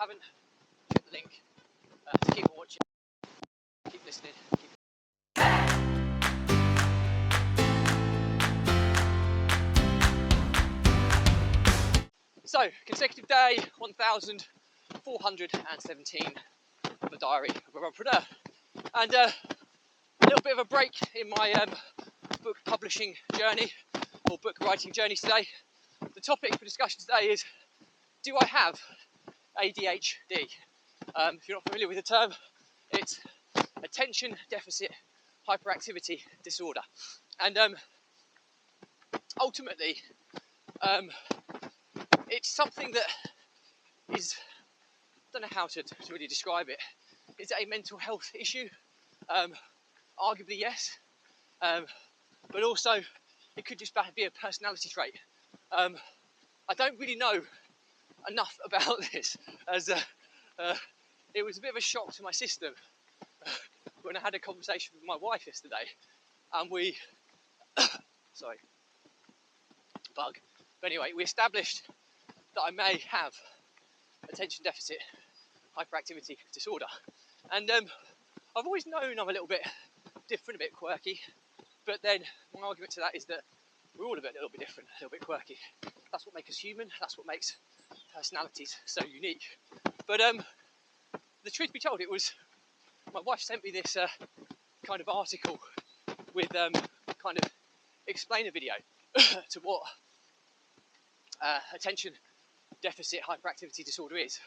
haven't, check the link to keep watching, keep listening. So, consecutive day 1417 on the diary of a Runpreneur, and a little bit of a break in my book publishing journey or book writing journey today. The topic for discussion today is, do I have ADHD? If you're not familiar with the term, it's Attention Deficit Hyperactivity Disorder, and ultimately it's something that is, I don't know how to really describe it. Is it a mental health issue? Arguably yes, but also it could just be a personality trait. I don't really know enough about this, as it was a bit of a shock to my system when I had a conversation with my wife yesterday, and we sorry, bug. But anyway, we established that I may have attention deficit hyperactivity disorder, and I've always known I'm a little bit different, a bit quirky, but then my argument to that is that we're all a little bit different, a little bit quirky. That's what makes us human, that's what makes personalities so unique. But the truth be told, it was my wife sent me this kind of article with kind of explainer video to what attention deficit hyperactivity disorder is,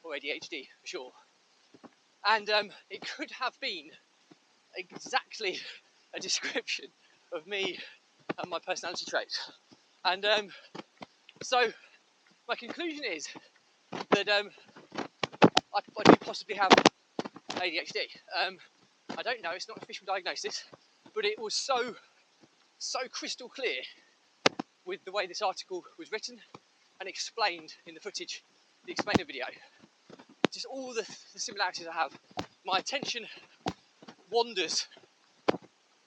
or ADHD for short. And it could have been exactly a description of me and my personality traits. And so my conclusion is that I do possibly have ADHD. I don't know, it's not an official diagnosis, but it was so crystal clear with the way this article was written and explained in the footage, the explainer video. Just all the similarities I have. My attention wanders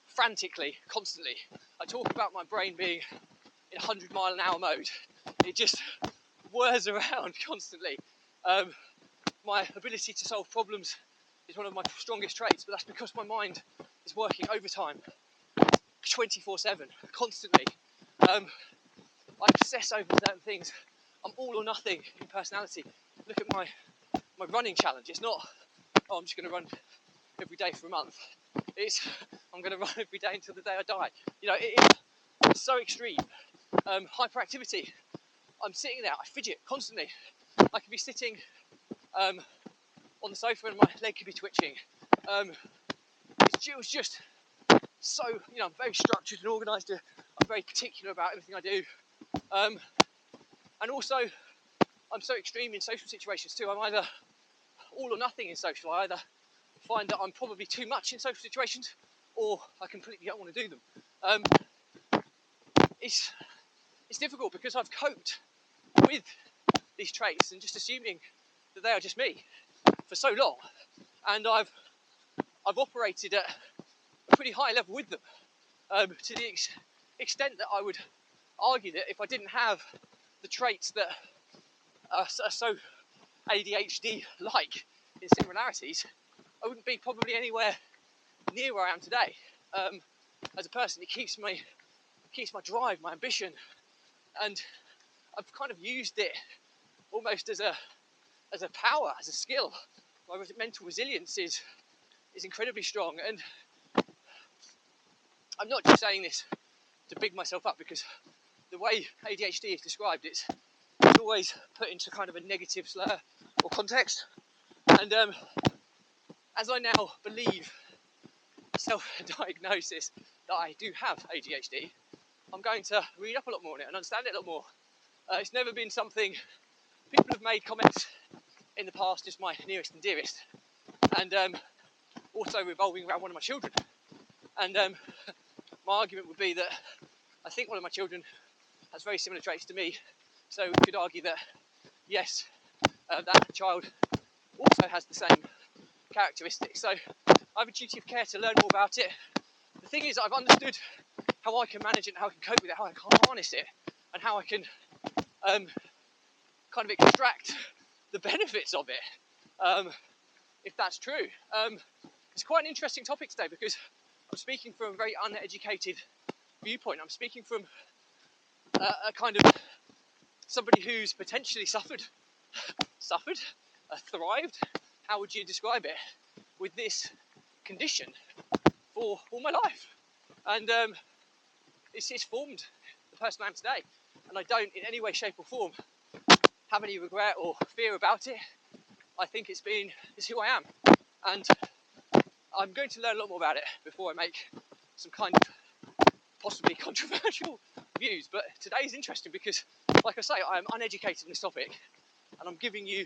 frantically, constantly. I talk about my brain being in 100-mile-an-hour mode. It just whirs around constantly. My ability to solve problems is one of my strongest traits, but that's because my mind is working overtime 24/7, constantly. I obsess over certain things. I'm all or nothing in personality. Look at my running challenge. It's not, oh, I'm just going to run every day for a month. It's, I'm going to run every day until the day I die. You know, it is so extreme. Hyperactivity, I'm sitting there, I fidget constantly. I could be sitting on the sofa and my leg could be twitching. It was just so, you know, I'm very structured and organised. I'm very particular about everything I do. And also, I'm so extreme in social situations too. I'm either all or nothing in social. I either find that I'm probably too much in social situations, or I completely don't want to do them. It's difficult because I've coped with these traits and just assuming that they are just me for so long, and I've operated at a pretty high level with them, to the extent that I would argue that if I didn't have the traits that are so ADHD-like in similarities, I wouldn't be probably anywhere near where I am today. As a person, it keeps my drive, my ambition, and I've kind of used it almost as a power, as a skill. My mental resilience is incredibly strong, and I'm not just saying this to big myself up, because the way ADHD is described, it's always put into kind of a negative slur or context. And as I now believe self-diagnosis that I do have ADHD, I'm going to read up a lot more on it and understand it a lot more. It's never been something, people have made comments in the past, just my nearest and dearest, and also revolving around one of my children. And my argument would be that I think one of my children has very similar traits to me, so we could argue that yes, that child also has the same characteristics. So I have a duty of care to learn more about it. The thing is, I've understood how I can manage it, and how I can cope with it, how I can harness it, and how I can kind of extract the benefits of it, if that's true. It's quite an interesting topic today because I'm speaking from a very uneducated viewpoint. I'm speaking from a kind of somebody who's potentially thrived, how would you describe it, with this condition for all my life. And it's formed the person I am today. And I don't in any way, shape or form have any regret or fear about it. I think it's who I am. And I'm going to learn a lot more about it before I make some kind of possibly controversial views. But today is interesting because, like I say, I am uneducated in this topic, and I'm giving you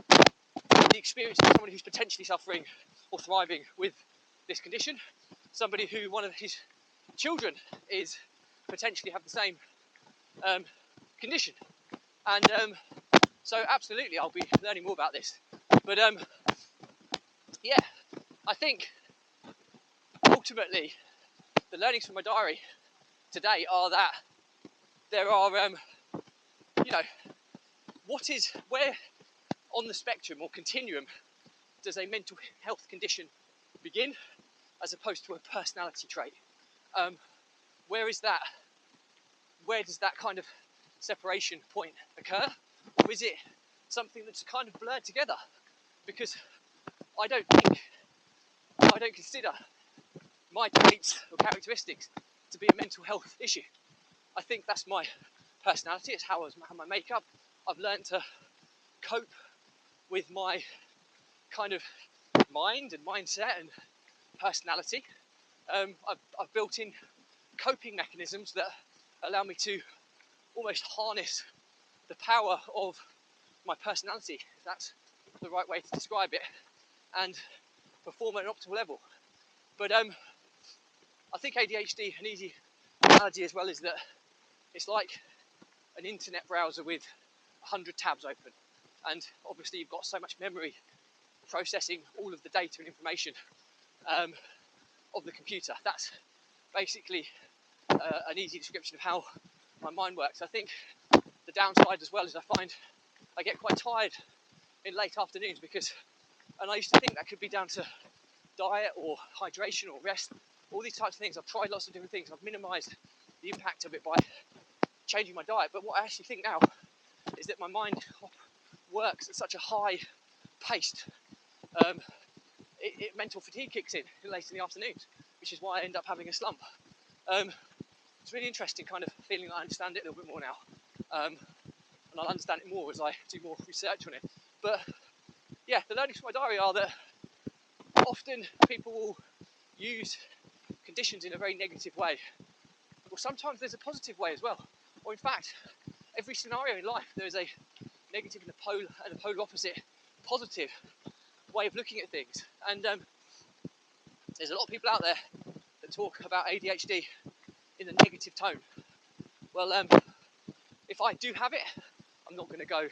the experience of someone who's potentially suffering or thriving with this condition, somebody who one of his children is potentially have the same condition. And so absolutely I'll be learning more about this. But yeah, I think ultimately the learnings from my diary today are that there are, where on the spectrum or continuum does a mental health condition begin as opposed to a personality trait? Where does that kind of separation point occur? Or is it something that's kind of blurred together? Because I don't consider my traits or characteristics to be a mental health issue. I think that's my personality, it's how my makeup. I've learned to cope with my kind of mind and mindset and personality. I've built in coping mechanisms that allow me to almost harness the power of my personality, if that's the right way to describe it, and perform at an optimal level. But I think ADHD, an easy analogy as well, is that it's like an internet browser with 100 tabs open, and obviously you've got so much memory processing all of the data and information of the computer. That's basically an easy description of how my mind works. I think the downside as well is I find I get quite tired in late afternoons and I used to think that could be down to diet or hydration or rest, all these types of things. I've tried lots of different things. I've minimised the impact of it by changing my diet. But what I actually think now is that my mind works at such a high pace. Mental fatigue kicks in late in the afternoons, which is why I end up having a slump. It's really interesting kind of feeling that I understand it a little bit more now. And I'll understand it more as I do more research on it. But yeah, the learnings from my diary are that often people will use conditions in a very negative way. Or sometimes there's a positive way as well. Or in fact, every scenario in life there is a negative and a polar opposite positive way of looking at things. And there's a lot of people out there that talk about ADHD in a negative tone. Well, if I do have it, I'm not going to go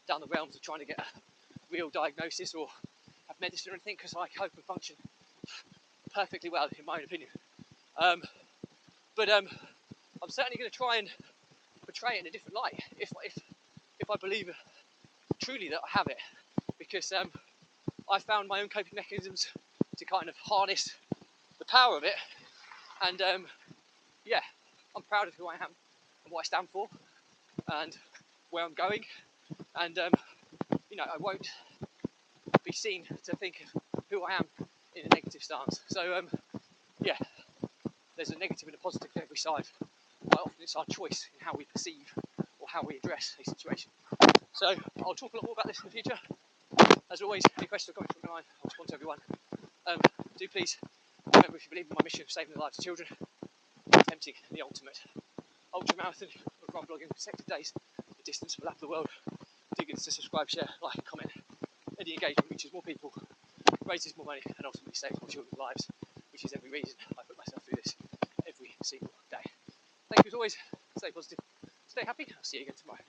down the realms of trying to get a real diagnosis or have medicine or anything, because I cope and function perfectly well, in my own opinion. But I'm certainly going to try and portray it in a different light if I believe truly that I have it, because I found my own coping mechanisms to kind of harness the power of it. And yeah, I'm proud of who I am and what I stand for and where I'm going. And I won't be seen to think of who I am in a negative stance. So yeah, there's a negative and a positive to every side. Quite often it's our choice in how we perceive or how we address a situation. So I'll talk a lot more about this in the future. As always, any questions or comments from mine, I'll respond to everyone. Do please remember, if you believe in my mission of saving the lives of children, attempting the ultimate ultramarathon of run blogging consecutive days, the distance for a lap of the world, do get to subscribe, share, like, comment. Any engagement reaches more people, raises more money, and ultimately saves more children's lives, which is every reason I put myself through this every single day. Thank you as always. Stay positive, stay happy. I'll see you again tomorrow.